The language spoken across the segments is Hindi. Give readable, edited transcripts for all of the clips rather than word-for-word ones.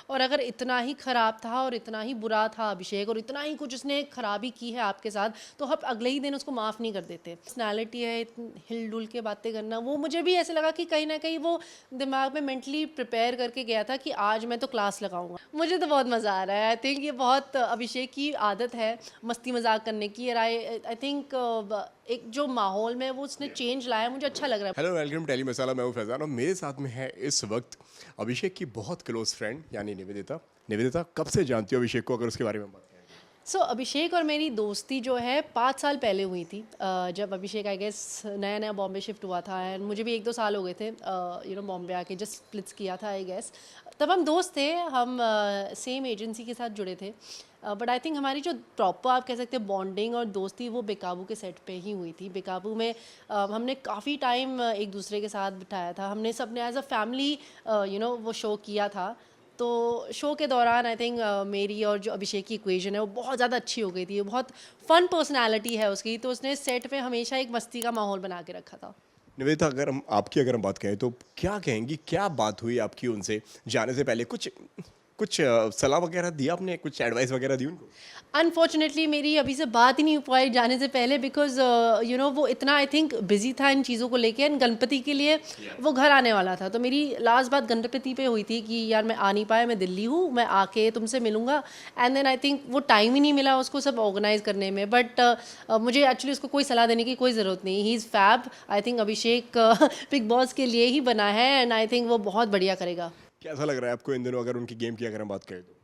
और अगर इतना ही ख़राब था और इतना ही बुरा था अभिषेक और इतना ही कुछ उसने खराबी की है आपके साथ, तो आप अगले ही दिन उसको माफ़ नहीं कर देते। पर्सनैलिटी है, हिल डुल के बातें करना, वो मुझे भी ऐसे लगा कि कहीं ना कहीं वो दिमाग में मेंटली प्रिपेयर करके गया था कि आज मैं तो क्लास लगाऊंगा। मुझे तो बहुत मज़ा आ रहा है। आई थिंक ये बहुत अभिषेक की आदत है मस्ती मजाक करने की। और आई थिंक एक जो माहौल में वो उसने चेंज लाया, मुझे अच्छा लग रहा है। हेलो वेलकम टेली मसाला, मैं हूं फैजान और मेरे साथ में है इस वक्त अभिषेक की बहुत क्लोज फ्रेंड यानी निवेदिता। निवेदिता, कब से जानती हो अभिषेक को, अगर उसके बारे में बात करें? अभिषेक और मेरी दोस्ती जो है 5 साल पहले हुई थी। जब अभिषेक आई गेस नया नया बॉम्बे शिफ्ट हुआ था एंड मुझे भी 1-2 साल हो गए थे बॉम्बे आके जस्ट स्प्लिट्स किया था आई गेस। तब हम दोस्त थे, हम सेम एजेंसी के साथ जुड़े थे। बट आई थिंक हमारी जो प्रॉपर आप कह सकते हैं बॉन्डिंग और दोस्ती वो बेकाबू के सेट पे ही हुई थी। बेकाबू में हमने काफ़ी टाइम एक दूसरे के साथ बिताया था। हमने सबने एज अ फैमिली वो शो किया था। तो शो के दौरान आई थिंक मेरी और जो अभिषेक की इक्वेशन है वो बहुत ज़्यादा अच्छी हो गई थी। वो बहुत फ़न पर्सनालिटी है उसकी, तो उसने सेट पे हमेशा एक मस्ती का माहौल बना के रखा था। निवेदिता, अगर हम बात करें तो क्या कहेंगी, क्या बात हुई आपकी उनसे जाने से पहले? कुछ कुछ सलाह वगैरह दिया आपने, कुछ एडवाइस वगैरह दी उनको? अनफॉर्चुनेटली मेरी अभी से बात ही नहीं हो पाई जाने से पहले, बिकॉज वो इतना आई थिंक बिजी था इन चीज़ों को लेके। एंड गणपति के लिए वो घर आने वाला था, तो मेरी लास्ट बात गणपति पे हुई थी कि यार मैं आ नहीं पाया, मैं दिल्ली हूँ, मैं आके तुमसे मिलूंगा। एंड देन आई थिंक वो टाइम ही नहीं मिला उसको सब ऑर्गेनाइज करने में। बट मुझे एक्चुअली उसको कोई सलाह देने की कोई ज़रूरत नहीं। He is fab. I think Abhishek Bigg Boss के लिए ही बना है एंड आई थिंक वो बहुत बढ़िया करेगा। कैसा लग रहा है आपको इन दिनों, अगर उनकी गेम की अगर हम बात करें तो?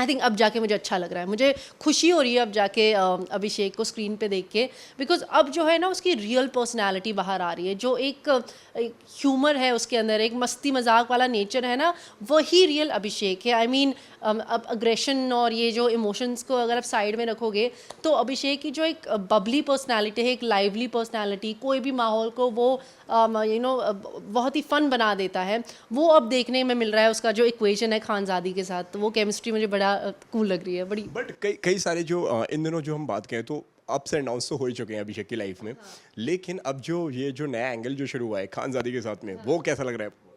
आई थिंक अब जाके मुझे अच्छा लग रहा है, मुझे खुशी हो रही है अब जाके अभिषेक को स्क्रीन पे देख के। बिकॉज अब जो है ना उसकी रियल पर्सनालिटी बाहर आ रही है। जो एक ह्यूमर है उसके अंदर, एक मस्ती मजाक वाला नेचर है ना, वही रियल अभिषेक है। आई मीन अब अग्रेशन और ये जो इमोशंस को अगर आप साइड में रखोगे, तो अभिषेक की जो एक बबली पर्सनालिटी है, एक लाइवली पर्सनालिटी, कोई भी माहौल को वो बहुत ही फन बना देता है। वो अब देखने में मिल रहा है। उसका जो इक्वेशन है खानजादी के साथ, तो वो केमिस्ट्री मुझे बड़ा कूल लग रही है, बड़ी। बट कई कई सारे जो इन दिनों जो हम बात करें तो अप्स एंड डाउन्स तो हो ही चुके हैं अभिषेक की लाइफ में। लेकिन अब जो ये जो नया एंगल जो शुरू हुआ है खानजादी के साथ में, वो कैसा लग रहा है आपको?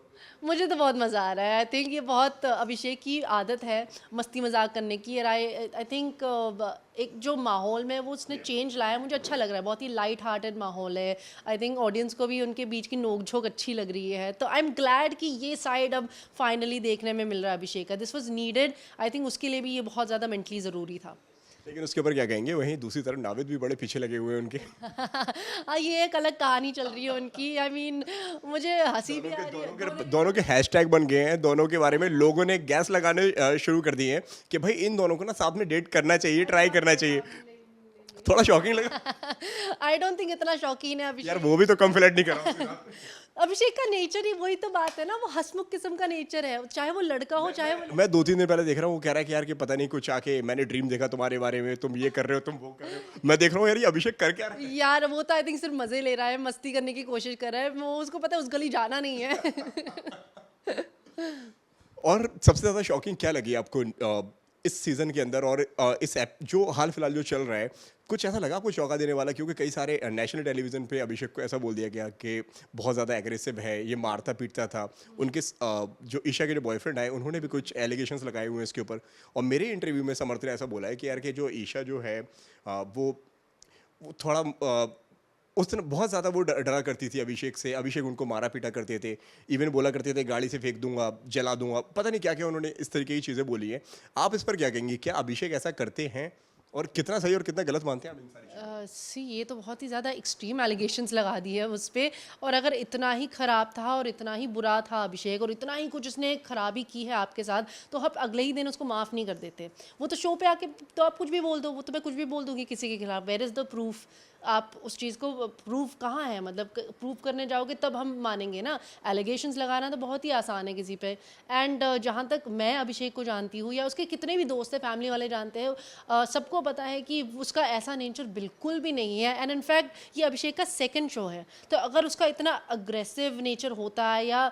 मुझे तो बहुत मज़ा आ रहा है। आई थिंक ये बहुत अभिषेक की आदत है मस्ती मजाक करने की। और आई थिंक एक जो माहौल में वो उसने चेंज लाया, मुझे अच्छा लग रहा है। बहुत ही लाइट हार्टेड माहौल है। आई थिंक ऑडियंस को भी उनके बीच की नोक-झोंक अच्छी लग रही है। तो आई एम ग्लैड कि ये साइड अब फाइनली देखने में मिल रहा है अभिषेक का। This was needed. I think उसके लिए भी ये बहुत ज़्यादा मेंटली ज़रूरी था। लेकिन उसके ऊपर क्या कहेंगे? वहीं दूसरी तरफ नाविद भी बड़े पीछे लगे हुए हैं उनके। ये एक अलग कहानी चल रही है उनकी। आई मीन मुझे हंसी भी आ रही है। दोनों के हैशटैग बन गए हैं, दोनों के बारे में लोगों ने गैस लगाने शुरू कर दिए हैं कि भाई इन दोनों को ना साथ में डेट करना चाहिए, ट्राई करना चाहिए। थोड़ा शॉकिंग लगा। आई डोंट थिंक इतना शौकीन है यार अभिषेक। वो भी तो कम फ्लैट नहीं कर रहा उसके साथ। अभिषेक का नेचर ही वही तो बात है ना, वो हंसमुख किस्म का नेचर है, चाहे वो लड़का हो चाहे वो। मैं 2-3 दिन पहले देख रहा हूँ, वो कह रहा है कि यार कि पता नहीं कुछ आके मैंने ड्रीम देखा तुम्हारे बारे में, तुम ये कर रहे हो, तुम वो कर रहे हो। मैं देख रहा हूँ यार ये अभिषेक कर क्या रहा है? यार वो तो आई थिंक सिर्फ मजे ले रहा है, मस्ती करने की कोशिश कर रहा है। वो उसको पता है उस गली जाना नहीं है। और सबसे ज्यादा शॉकिंग क्या लगी आपको इस सीजन के अंदर और इस ऐप जो हाल फिलहाल जो चल रहा है? कुछ ऐसा लगा कुछ चौंका देने वाला? क्योंकि कई सारे नेशनल टेलीविजन पे अभिषेक को ऐसा बोल दिया गया कि बहुत ज़्यादा एग्रेसिव है, ये मारता पीटता था। उनके जो ईशा के जो बॉयफ्रेंड आए उन्होंने भी कुछ एलिगेशंस लगाए हुए हैं इसके ऊपर। और मेरे इंटरव्यू में समर्थ ने ऐसा बोला है कि यार कि जो ईशा जो है वो थोड़ा उस दिन बहुत ज़्यादा वो डरा करती थी अभिषेक से। अभिषेक उनको मारा पीटा करते थे, इवन बोला करते थे गाड़ी से फेंक दूंगा, जला दूंगा, पता नहीं क्या क्या उन्होंने इस तरीके की चीज़ें बोली हैं। आप इस पर क्या कहेंगे? क्या अभिषेक ऐसा करते हैं और कितना सही और कितना गलत मानते हैं आप इन सारी चीज़ों सी ये तो बहुत ही ज़्यादा एक्सट्रीम एलिगेशंस लगा दिए है उस पे। और अगर इतना ही ख़राब था और इतना ही बुरा था अभिषेक और इतना ही कुछ उसने खराबी की है आपके साथ, तो आप अगले ही दिन उसको माफ़ नहीं कर देते। वो तो शो पे आके तो आप कुछ भी बोल दो, वो तो मैं कुछ भी बोल दूंगी किसी के खिलाफ। Where is the proof? आप उस चीज़ को प्रूफ कहाँ है? मतलब प्रूफ करने जाओगे तब हम मानेंगे ना। एलिगेशंस लगाना तो बहुत ही आसान है किसी पे। एंड जहाँ तक मैं अभिषेक को जानती हूँ या उसके कितने भी दोस्त हैं, फैमिली वाले जानते हैं, सबको पता है कि उसका ऐसा नेचर बिल्कुल भी नहीं है। एंड इनफैक्ट ये अभिषेक का सेकंड शो है, तो अगर उसका इतना अग्रेसिव नेचर होता है या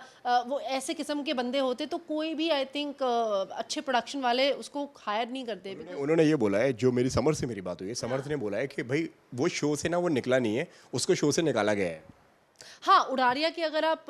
वो ऐसे किस्म के बंदे होते, तो कोई भी आई थिंक अच्छे प्रोडक्शन वाले उसको हायर नहीं करते। उन्होंने ये बोला है, जो मेरी समर से मेरी बात हुई है, समर्थ ने बोला है कि भाई वो शो से ना वो निकला नहीं है, उसको शो से निकाला गया है। हाँ, उड़ारिया की अगर आप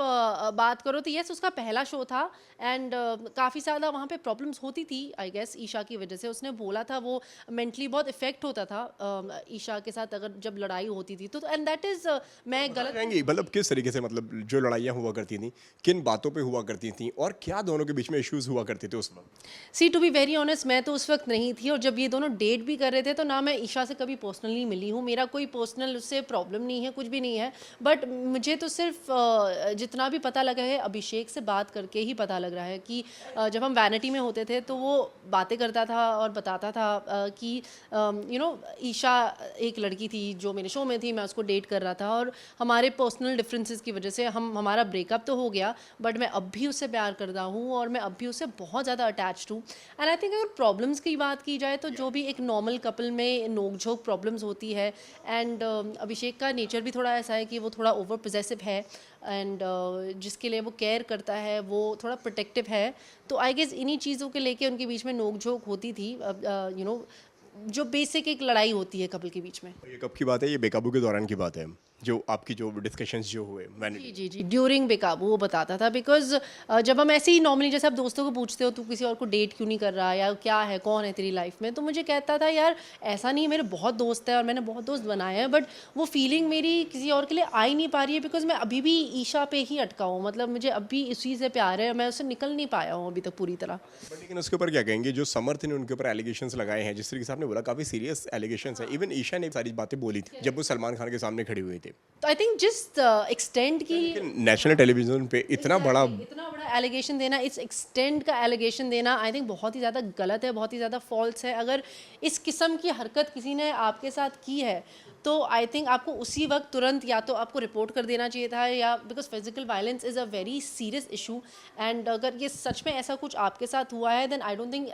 बात करो तो यस उसका पहला शो था एंड काफ़ी ज़्यादा वहाँ पे प्रॉब्लम्स होती थी आई गेस ईशा की वजह से। उसने बोला था वो मेंटली बहुत इफ़ेक्ट होता था ईशा के साथ अगर जब लड़ाई होती थी तो एंड दैट इज़ मैं बताना गलत चाहेंगी मतलब किस तरीके से, मतलब जो लड़ाइयाँ हुआ करती थी, किन बातों पे हुआ करती थी और क्या दोनों के बीच में इश्यूज हुआ करते थे उस वक्त? सी टू बी वेरी ऑनेस्ट मैं तो उस वक्त नहीं थी और जब ये दोनों डेट भी कर रहे थे तो ना मैं ईशा से कभी पर्सनली मिली हूँ, मेरा कोई पर्सनल उससे प्रॉब्लम नहीं है, कुछ भी नहीं है। बट मुझे तो सिर्फ जितना भी पता लगा है अभिषेक से बात करके ही पता लग रहा है कि जब हम वैनिटी में होते थे तो वो बातें करता था और बताता था कि ईशा एक लड़की थी जो मेरे शो में थी, मैं उसको डेट कर रहा था और हमारे पर्सनल डिफरेंसेस की वजह से हमारा ब्रेकअप तो हो गया बट मैं अब भी उससे प्यार करता हूँ और मैं अब भी उससे बहुत ज़्यादा अटैच्ड हूँ। एंड आई थिंक अगर प्रॉब्लम्स की बात की जाए तो जो भी एक नॉर्मल कपल में नोक झोंक प्रॉब्लम्स होती है एंड अभिषेक का नेचर भी थोड़ा ऐसा है कि वो थोड़ा ओवर पोजेसिव है एंड जिसके लिए वो केयर करता है वो थोड़ा प्रोटेक्टिव है। तो आई गेस इन्हीं चीज़ों के लेके उनके बीच में नोक झोंक होती थी जो बेसिक एक लड़ाई होती है कपल के बीच में। ये कब की बात है? ये बेकाबू के दौरान की बात है, जो आपकी जो डिस्कशंस जो हुए जी वैनिटी? जी जी ड्यूरिंग बेकाबू वो बताता था बिकॉज जब हम ऐसे ही नॉर्मली जैसे आप दोस्तों को पूछते हो तू किसी और को डेट क्यों नहीं कर रहा या क्या है कौन है तेरी लाइफ में, तो मुझे कहता था यार ऐसा नहीं है, मेरे बहुत दोस्त है और मैंने बहुत दोस्त बनाए हैं बट वो फीलिंग मेरी किसी और के लिए आ ही नहीं पा रही है बिकॉज मैं अभी भी ईशा पे ही अटका हूँ, मतलब मुझे अभी इसी से प्यार है, मैं उससे निकल नहीं पाया हूँ अभी तक पूरी तरह। बट लेकिन उसके ऊपर क्या कहेंगे, जो समर्थ ने उनके ऊपर एलिगेशंस लगाए हैं, जिस तरीके से आपने बोला काफी सीरियस एलिगेशंस हैं, इवन ईशा ने सारी बातें बोली थी जब वो सलमान खान के सामने खड़ी हुई थी। तो आई थिंक जिस एक्सटेंड की लेकिन नेशनल टेलीविजन पे इतना बड़ा इतना बड़ा एलिगेशन देना, इस एक्सटेंड का एलिगेशन देना आई थिंक बहुत ही ज़्यादा गलत है, बहुत ही ज़्यादा फॉल्स है। अगर इस किस्म की हरकत किसी ने आपके साथ की है तो आई थिंक आपको उसी वक्त तुरंत या तो आपको रिपोर्ट कर देना चाहिए था या because physical violence is a very serious issue and अगर ये सच में ऐसा कुछ आपके साथ हुआ है then I don't think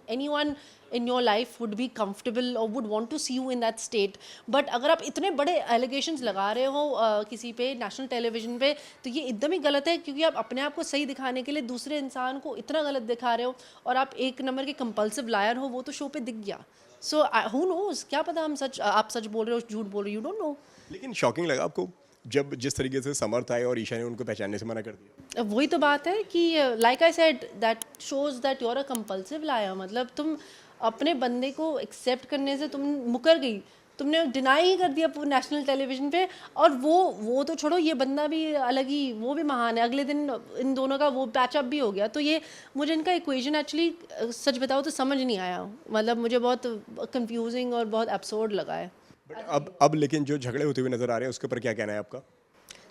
anyone in your life would be comfortable or would want to see you in that state. But अगर आप इतने बड़े एलिगेशंस लगा रहे हो किसी पे नेशनल टेलीविजन पे तो ये एकदम ही गलत है क्योंकि आप अपने आप को सही दिखाने के लिए दूसरे इंसान को इतना गलत दिखा रहे हो और आप एक नंबर के कंपल्सिव लायर हो, वो तो शो पे दिख गया। सो हु नोज, क्या पता आप सच बोल रहे हो झूठ बोल रहे हो, यू डोंट नो। लेकिन शॉकिंग लगा आपको जब जिस तरीके से समर्थ आए और ईशा ने उनको पहचानने से मना कर दिया? वही तो बात है कि like I said that shows that you are a compulsive liar, मतलब तुम अपने बंदे को एक्सेप्ट करने से तुम मुकर गई, तुमने डिनाई ही कर दिया नेशनल टेलीविजन पे। और वो तो छोड़ो, ये बंदा भी अलग ही, वो भी महान है, अगले दिन इन दोनों का वो पैचअप भी हो गया। तो ये मुझे इनका इक्वेशन एक्चुअली सच बताओ तो समझ नहीं आया, मतलब मुझे बहुत कंफ्यूजिंग और बहुत एब्सर्ड लगा है। बट अब लेकिन जो झगड़े होते हुए नजर आ रहे हैं उसके ऊपर क्या कहना है आपका?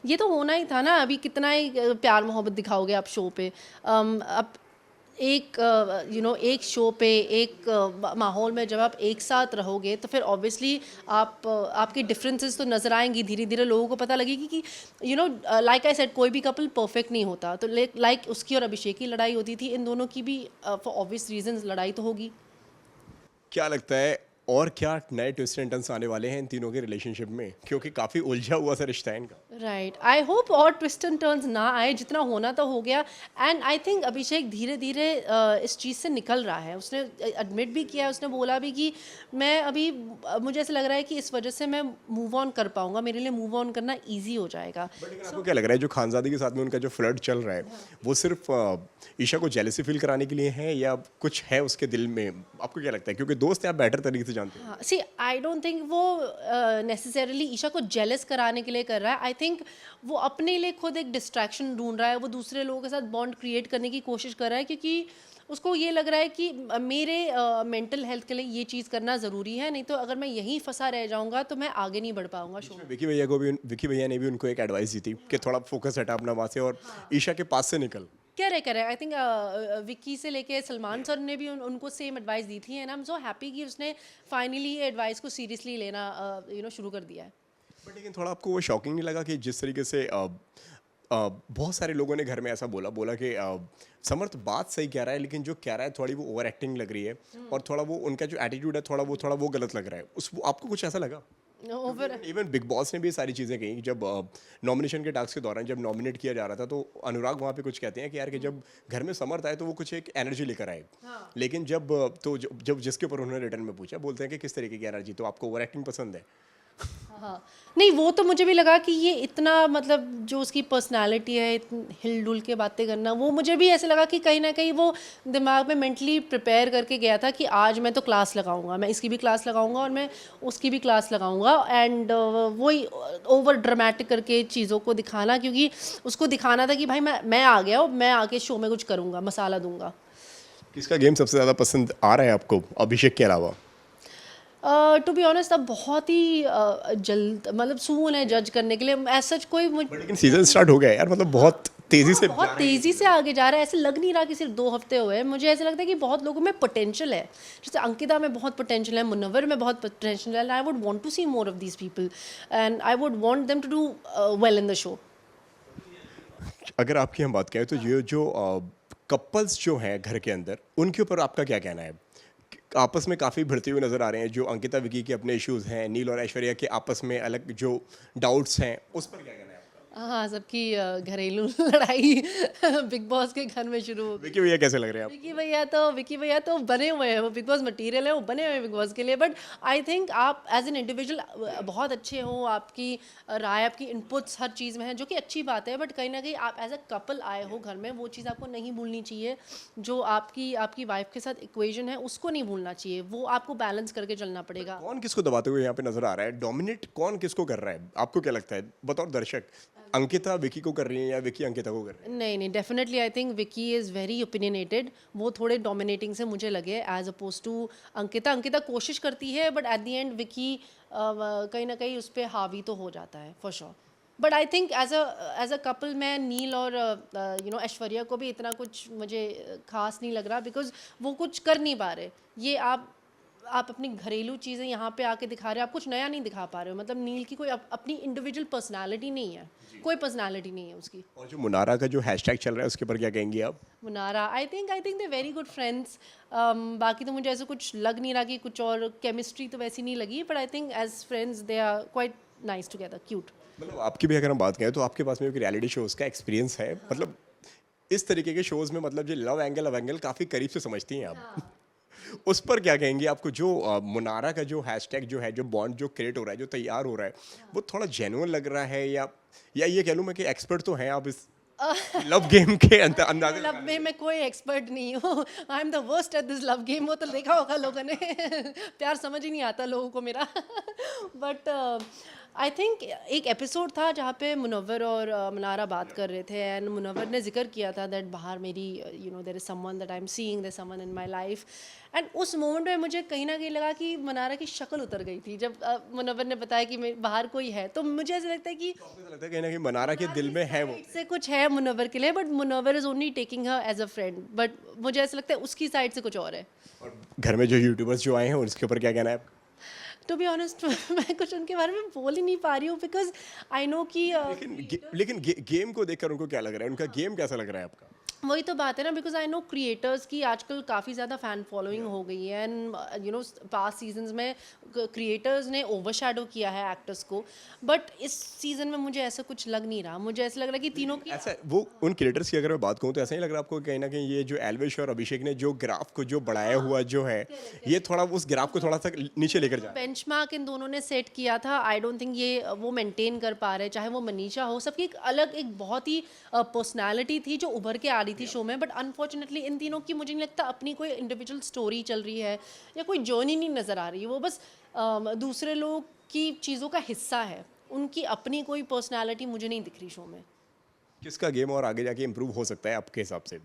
ये तो होना ही था ना, अभी कितना ही प्यार मोहब्बत दिखाओगे आप शो पे। अब एक एक शो पे एक माहौल में जब आप एक साथ रहोगे तो फिर ऑब्वियसली आपके डिफरेंसेस तो नज़र आएंगी, धीरे धीरे लोगों को पता लगेगी कि लाइक आई सेड कोई भी कपल परफेक्ट नहीं होता। तो लाइक उसकी और अभिषेक की लड़ाई होती थी, इन दोनों की भी फॉर ऑब्वियस रीजंस लड़ाई तो होगी। क्या लगता है और क्या नए ट्विस्ट एंड टर्न्स आने वाले हैं इन तीनों के रिलेशनशिप में, क्योंकि काफी उलझा हुआ सा रिश्ता है इनका? राइट, आई होप और ट्विस्ट एंड टर्न्स ना आए, जितना होना तो हो गया। एंड आई थिंक अभिषेक धीरे धीरे इस चीज़ से निकल रहा है, उसने एडमिट भी किया, उसने बोला भी कि मैं अभी मुझे ऐसा लग रहा है कि इस वजह से मैं मूव ऑन कर पाऊंगा, मेरे लिए मूव ऑन करना ईजी हो जाएगा। बट लेकिन आपको क्या लग रहा है जो खानजादी के साथ में उनका जो फ्लर्ट चल रहा है वो सिर्फ ईशा को जेलसी फील कराने के लिए है या कुछ है उसके दिल में? आपको क्या लगता है, क्योंकि दोस्त हैं आप बेटर तरीके से जानते हैं? हाँ, सी आई डोंट थिंक वो नेसेसरली ईशा को जेलस कराने के लिए कर रहा है। आई थिंक वो अपने लिए खुद एक डिस्ट्रैक्शन ढूंढ रहा है, वो दूसरे लोगों के साथ बॉन्ड क्रिएट करने की कोशिश कर रहा है क्योंकि उसको ये लग रहा है कि मेरे मेंटल हेल्थ के लिए ये चीज़ करना ज़रूरी है, नहीं तो अगर मैं यहीं फंसा रह जाऊंगा तो मैं आगे नहीं बढ़ पाऊंगा शो में। विकी भैया ने भी उनको एक एडवाइस दी थी कि थोड़ा फोकस हटा अपना वहाँ से और ईशा के पास से निकल। करेक्ट, आई थिंक विक्की से लेके सलमान सर ने भी उनको सेम एडवाइस दी थी and I am so happy कि उसने फाइनली एडवाइस को सीरियसली लेना शुरू कर दिया है। बट लेकिन थोड़ा आपको वो शॉकिंग नहीं लगा कि जिस तरीके से बहुत सारे लोगों ने घर में ऐसा बोला कि समर्थ बात सही कह रहा है लेकिन जो कह रहा है थोड़ी वो ओवर एक्टिंग लग रही है और थोड़ा वो उनका जो एटीट्यूड है थोड़ा वो गलत लग रहा है। उस आपको कुछ ऐसा लगा? ओवर इवन बिग बॉस ने भी ये सारी चीज़ें कही जब नॉमिनेशन के टास्क के दौरान जब नॉमिनेट किया जा रहा था तो अनुराग वहाँ पे कुछ कहते हैं कि यार कि जब घर में समर्थ आए तो वो कुछ एक एनर्जी लेकर आए। हाँ। लेकिन जब जिसके ऊपर उन्होंने रिटर्न में पूछा बोलते हैं कि किस तरीके की एनर्जी, तो आपको ओवर एक्टिंग पसंद है? हाँ, नहीं वो तो मुझे भी लगा कि ये इतना मतलब जो उसकी पर्सनालिटी है, हिल-डुल के बातें करना, वो मुझे भी ऐसे लगा कि कहीं न कहीं वो दिमाग में मेंटली प्रिपेयर करके गया था कि आज मैं तो क्लास लगाऊँगा, मैं इसकी भी क्लास लगाऊँगा और मैं उसकी भी क्लास लगाऊँगा एंड वही ओवर ड्रामेटिक करके चीज़ों को दिखाना, क्योंकि उसको दिखाना था कि भाई मैं आ गया हूँ, मैं आके शो में कुछ करूँगा, मसाला दूँगा। किसका गेम सबसे ज़्यादा पसंद आ रहा है आपको अभिषेक के अलावा? टू बी ऑनेस्ट अब बहुत ही जल्द मतलब सून है जज करने के लिए, ऐसा कोई बट लेकिन सीजन स्टार्ट हो गया है यार, मतलब बहुत तेज़ी से बहुत तेजी से आगे जा रहा है। ऐसे लग नहीं रहा कि सिर्फ 2 हफ्ते हुए हैं। मुझे ऐसा लगता है कि बहुत लोगों में पोटेंशियल है, जैसे अंकिता में बहुत पोटेंशियल है, मुनव्वर में बहुत पोटेंशियल है, and I would want to see more of these people and I would want them to do well in the show. अगर आपकी हम बात करें तो ये जो कपल्स जो हैं घर के अंदर, उनके ऊपर आपका क्या कहना है? आपस में काफ़ी भिड़ते हुए नज़र आ रहे हैं, जो अंकिता विकी के अपने इश्यूज़ हैं, नील और ऐश्वर्या के आपस में अलग जो डाउट्स हैं, उस पर क्या कहना है आपका? हाँ, सबकी घरेलू लड़ाई बिग बॉस के घर में शुरू हो गई। विकी भैया कैसे लग रहे हैं आप? विकी भैया तो बने हुए हैं, वो बिग बॉस मटीरियल है, वो बने हुए हैं बिग बॉस के लिए। बट आई थिंक आप एज एन इंडिविजुअल बहुत अच्छे हो, आपकी राय, आपकी इनपुट्स हर चीज़ में है, जो कि अच्छी बात है। बट कहीं ना कहीं आप एज अ कपल आए हो घर में, वो चीज़ आपको नहीं भूलनी चाहिए। जो आपकी आपकी वाइफ के साथ इक्वेशन है, उसको नहीं भूलना चाहिए, वो आपको बैलेंस करके चलना पड़ेगा। कौन किसको दबाते हुए यहाँ पे नजर आ रहा है? डोमिनेट कौन किसको कर रहा है? आपको क्या लगता है बतौर दर्शक? अंकिता विकी को कर रही है या विकी अंकिता को कर रही है? नहीं definitely I think Vicky is very opinionated. वो थोड़े डोमिनेटिंग से मुझे लगे as opposed to Ankita. Ankita कोशिश करती है but at the end Vicky कहीं ना कहीं उस पर हावी तो हो जाता है for sure. But I think as a couple मैं नील और ऐश्वर्या को भी इतना कुछ मुझे खास नहीं लग रहा, बिकॉज वो कुछ कर नहीं पा रहे। ये आप अपनी घरेलू चीज़ें यहाँ पे आके दिखा रहे हो, आप कुछ नया नहीं दिखा पा रहे हो। मतलब नील की कोई अपनी इंडिविजुअल पर्सनालिटी नहीं है, कोई पर्सनालिटी नहीं है उसकी। और जो मुनारा का जो हैशटैग चल रहा है उसके ऊपर क्या कहेंगी आप? मुनारा I think they very good friends. बाकी तो मुझे ऐसा कुछ लग नहीं रहा कि कुछ और केमिस्ट्री तो वैसी नहीं लगी, but I think as friends they are quite nice together, cute. मतलब आपकी भी अगर हम बात करें तो आपके पास में भी रियलिटी शोज का एक्सपीरियंस है, मतलब इस तरीके के शोज में मतलब जो लव एंगल काफी करीब से समझती हैं आप। उस पर क्या कहेंगे? आपको जो मुनारा का जो हैशटैग जो है, जो बॉन्ड जो क्रिएट हो रहा है, जो तैयार हो रहा है, वो थोड़ा जेन्युइन लग रहा है या ये कह लूँ मैं कि एक्सपर्ट तो हैं आप इस लव गेम के अंदाजे लव में मैं कोई एक्सपर्ट नहीं हूँ। I am the worst at this love game. वो तो देखा होगा लोगों ने प्यार समझ ही नहीं आता लोगों को मेरा। बट आई थिंक एक एपिसोड था जहाँ पे मुनव्वर और मनारा बात कर रहे थे, एंड मुनव्वर ने जिक्र किया था दैट बाहर मेरी there is someone that I am seeing, there someone in my life. And उस मोमेंट में मुझे कहीं ना कहीं लगा कि मनारा की शक्ल उतर गई थी जब मुनव्वर ने बताया कि बाहर कोई है। तो मुझे ऐसा लगता है कि लगता है कहीं ना कहीं मनारा के दिल में है वो। से कुछ है मुनव्वर के लिए, but Munawar is only taking her as a friend. But मुझे ऐसा लगता है उसकी साइड से कुछ और है। और घर में जो यूट्यूबर्स जो आए हैं उसके ऊपर क्या कहना है? टू बी ऑनेस्ट मैं कुछ उनके बारे में बोल ही नहीं पा रही हूँ, बिकॉज आई नो कि लेकिन गेम को देखकर उनको क्या लग रहा है? उनका गेम कैसा लग रहा है आपका? वही तो बात है ना, बिकॉज आई नो क्रिएटर्स की आजकल काफ़ी ज़्यादा फ़ैन फॉलोइंग हो गई है, एंड पास्ट सीजन्स में क्रिएटर्स ने ओवरशैडो किया है एक्टर्स को। बट इस सीज़न में मुझे ऐसा कुछ लग नहीं रहा। मुझे ऐसा लग रहा है कि तीनों की ऐसा वो उन क्रिएटर्स की अगर मैं बात कहूँ तो ऐसा नहीं लग रहा आपको कहीं ना कहीं ये जो एल्विश और अभिषेक ने जो ग्राफ को जो बढ़ाया हुआ जो है, ये थोड़ा उस ग्राफ को थोड़ा सा नीचे लेकर जा? बेंचमार्क इन दोनों ने सेट किया था, आई डोंट थिंक ये वो मेंटेन कर पा रहे। चाहे वो मनीषा हो, सबकी एक अलग एक बहुत ही पर्सनालिटी थी जो उभर के आ रही थी शो में। बट अनफॉर्चुनेटली इन तीनों की मुझे नहीं लगता अपनी कोई इंडिविजुअल स्टोरी चल रही है या कोई जर्नी नहीं नज़र आ रही है। वो बस दूसरे लोग की चीज़ों का हिस्सा है, उनकी अपनी कोई पर्सनालिटी मुझे नहीं दिख रही शो में। किसका गेम और आगे जाके इम्प्रूव हो सकता है आपके हिसाब से?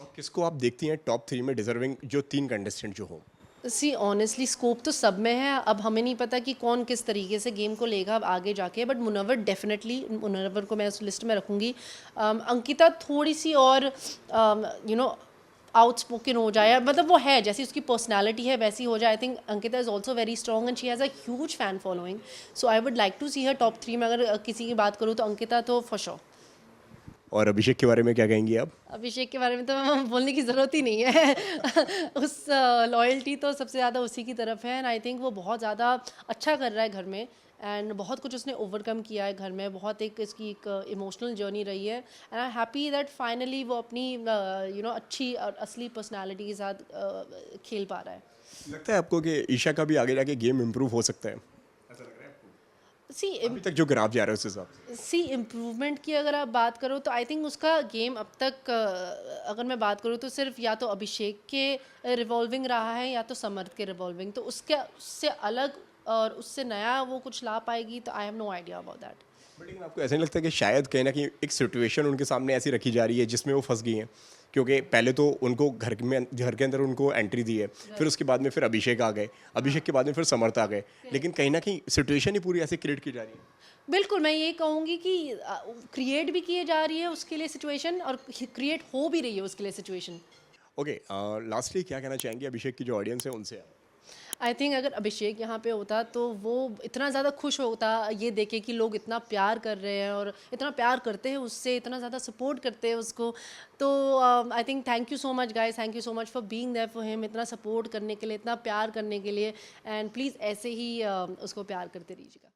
और किसको आप देखती हैं टॉप 3 में डिजर्विंग जो 3 कंटेस्टेंट जो हो? सी ऑनेस्टली स्कोप तो सब में है। अब हमें नहीं पता कि कौन किस तरीके से गेम को लेगा अब आगे जाके, बट मुनव्वर डेफिनेटली, मुनव्वर को मैं उस लिस्ट में रखूँगी। अंकिता थोड़ी सी और आउटस्पोकन हो जाए, मतलब वो है जैसी उसकी पर्सनालिटी है वैसी हो जाए। I think Ankita is also very strong and she has a huge fan following. So I would like to see her top 3 में। अगर किसी की बात करूँ तो अंकिता तो फॉर श्योर। और अभिषेक के बारे में क्या कहेंगी आप? अभिषेक के बारे में तो बोलने की ज़रूरत ही नहीं है। उस लॉयल्टी तो सबसे ज़्यादा उसी की तरफ है, एंड आई थिंक वो बहुत ज़्यादा अच्छा कर रहा है घर में, एंड बहुत कुछ उसने ओवरकम किया है घर में। बहुत एक इसकी एक इमोशनल जर्नी रही है, and I happy that finally वो अपनी अच्छी और असली पर्सनालिटी के साथ खेल पा रहा है। लगता है आपको कि ईशा का भी आगे जाके गेम इम्प्रूव हो सकता है? सी अभी तक जो ग्राफ जा रहा है उस हिसाब से? इम्प्रूवमेंट की अगर आप बात करो तो आई थिंक उसका गेम अब तक अगर मैं बात करूँ तो सिर्फ या तो अभिषेक के रिवॉल्विंग रहा है या तो समर्थ के रिवॉल्विंग, तो उससे अलग और उससे नया वो कुछ ला पाएगी तो I have no idea about that. But लेकिन आपको ऐसा नहीं लगता कि शायद कहीं ना कहीं एक सिचुएशन उनके सामने ऐसी रखी जा रही है जिसमें वो फंस गई हैं? क्योंकि पहले तो उनको घर के अंदर उनको एंट्री दी है, फिर उसके बाद में फिर अभिषेक आ गए, अभिषेक के बाद में फिर समर्थ आ गए, लेकिन कहीं ना कहीं सिचुएशन ही पूरी ऐसे क्रिएट की जा रही है। बिल्कुल, मैं ये कहूँगी कि क्रिएट भी किए जा रही है उसके लिए सिचुएशन और क्रिएट हो भी रही है उसके लिए सिचुएशन। ओके, लास्टली क्या कहना चाहेंगे अभिषेक की जो ऑडियंस है उनसे? आई थिंक अगर अभिषेक यहाँ पे होता तो वो इतना ज़्यादा खुश होता ये देखे कि लोग इतना प्यार कर रहे हैं और इतना प्यार करते हैं उससे, इतना ज़्यादा सपोर्ट करते हैं उसको। तो I think thank you so much guys, thank you so much for being there for him, इतना सपोर्ट करने के लिए, इतना प्यार करने के लिए, एंड प्लीज़ ऐसे ही उसको प्यार करते रहिएगा।